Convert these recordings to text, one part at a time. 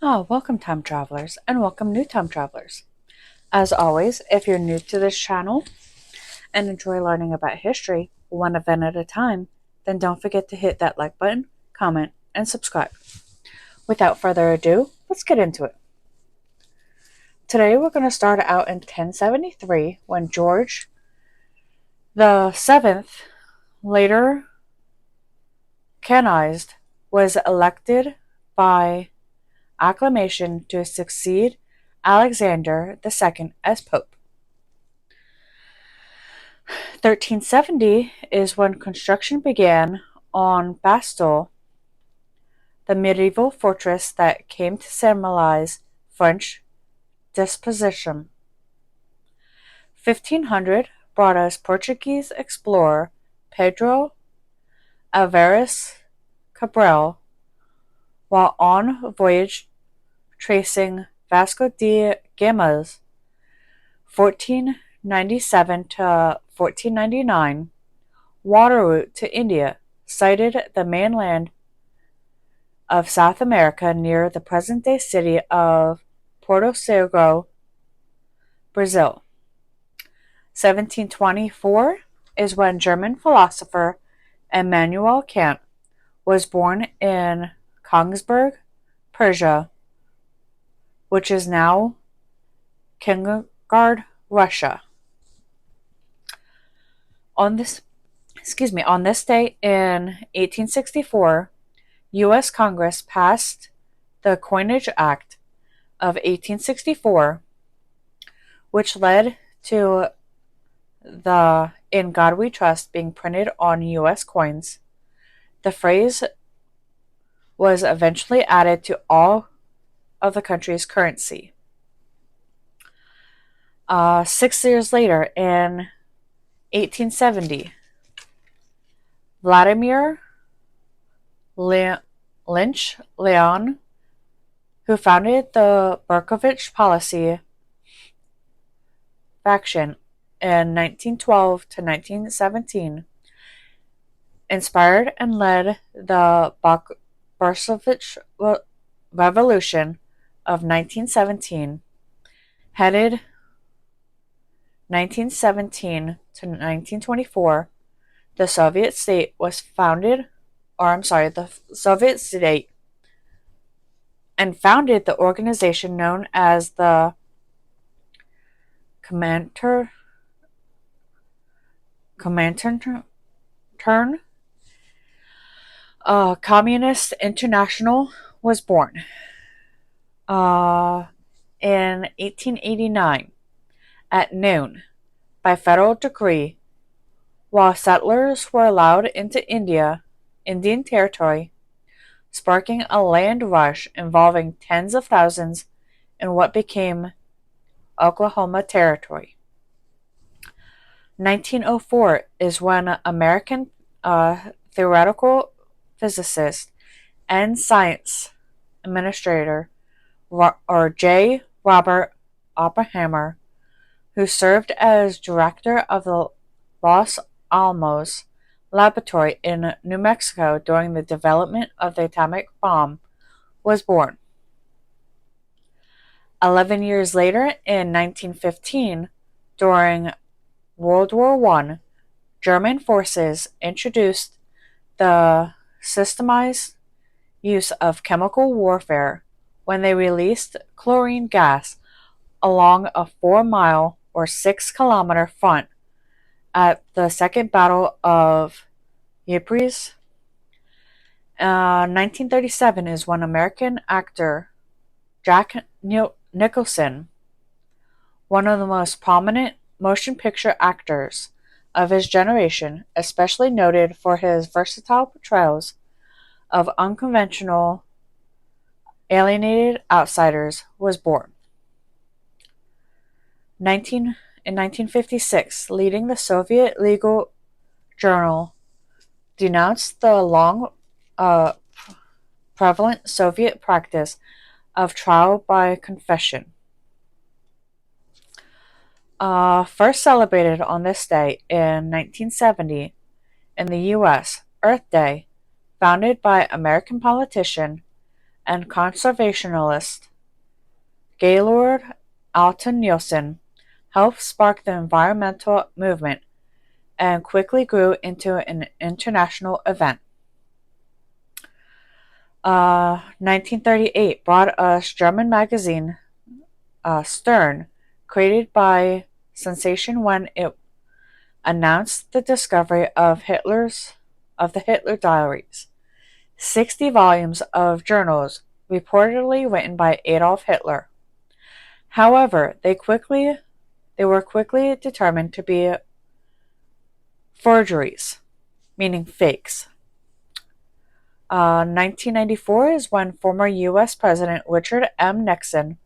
Welcome time travelers and welcome new time travelers. As always, if you're new to this channel and enjoy learning about history one event at a time, then don't forget to hit that like button, comment, and subscribe. Without further ado, let's get into it. Today we're going to start out in 1073 when George the 7th, later canonized, was elected by acclamation to succeed Alexander II as Pope. 1370 is when construction began on Bastille, the medieval fortress that came to symbolize French dispossession. 1500 brought us Portuguese explorer Pedro Alvares Cabral while on a voyage tracing Vasco da Gama's 1497 to 1499 water route to India, sighted the mainland of South America near the present-day city of Porto Seguro, Brazil. 1724 is when German philosopher Immanuel Kant was born in Königsberg, Persia, which is now Kaliningrad, Russia. On this day in 1864, U.S. Congress passed the Coinage Act of 1864, which led to the "In God We Trust" being printed on U.S. coins. The phrase was eventually added to all of the country's currency. 6 years later, in 1870, Vladimir Lynch Leon, who founded the Berkovich Policy faction in 1912 to 1917, inspired and led the Bolshevik Revolution of 1917, headed 1917 to 1924, the Soviet state was founded, the Soviet state and founded the organization known as the Comintern Communist International was born. In 1889, at noon, by federal decree, while settlers were allowed into Indian territory, sparking a land rush involving tens of thousands in what became Oklahoma Territory. 1904 is when American theoretical physicist and science administrator J. Robert Oppenheimer, who served as director of the Los Alamos Laboratory in New Mexico during the development of the atomic bomb, was born. 11 years later, in 1915, during World War I, German forces introduced the systemized use of chemical warfare when they released chlorine gas along a 4-mile or 6-kilometer front at the Second Battle of Ypres. 1937 is when American actor Jack Nicholson, one of the most prominent motion picture actors of his generation, especially noted for his versatile portrayals of unconventional, alienated outsiders, was born. In 1956, leading the Soviet legal journal, denounced the long prevalent Soviet practice of trial by confession. First celebrated on this day in 1970 in the U.S., Earth Day, founded by American politician and conservationist Gaylord Alton Nielsen helped spark the environmental movement and quickly grew into an international event. 1938 brought us German magazine Stern, created by sensation when it announced the discovery of the Hitler diaries, 60 volumes of journals reportedly written by Adolf Hitler. However, they were quickly determined to be forgeries, meaning fakes. 1994 is when former U.S. President Richard M. Nixon,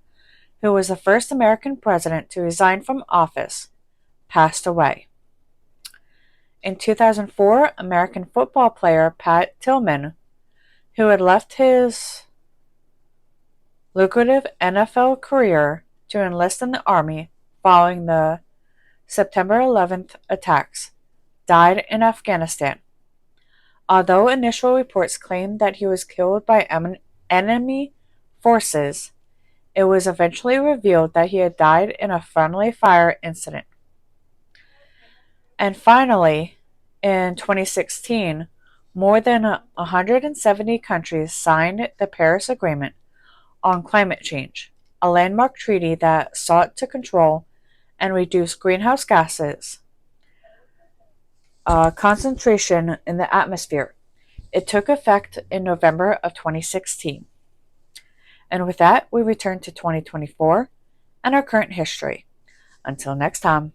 who was the first American president to resign from office, passed away. In 2004, American football player Pat Tillman, who had left his lucrative NFL career to enlist in the Army following the September 11th attacks, died in Afghanistan. Although initial reports claimed that he was killed by enemy forces, it was eventually revealed that he had died in a friendly fire incident. And finally, in 2016, more than 170 countries signed the Paris Agreement on Climate Change, a landmark treaty that sought to control and reduce greenhouse gases concentration in the atmosphere. It took effect in November of 2016. And with that, we return to 2024 and our current history. Until next time.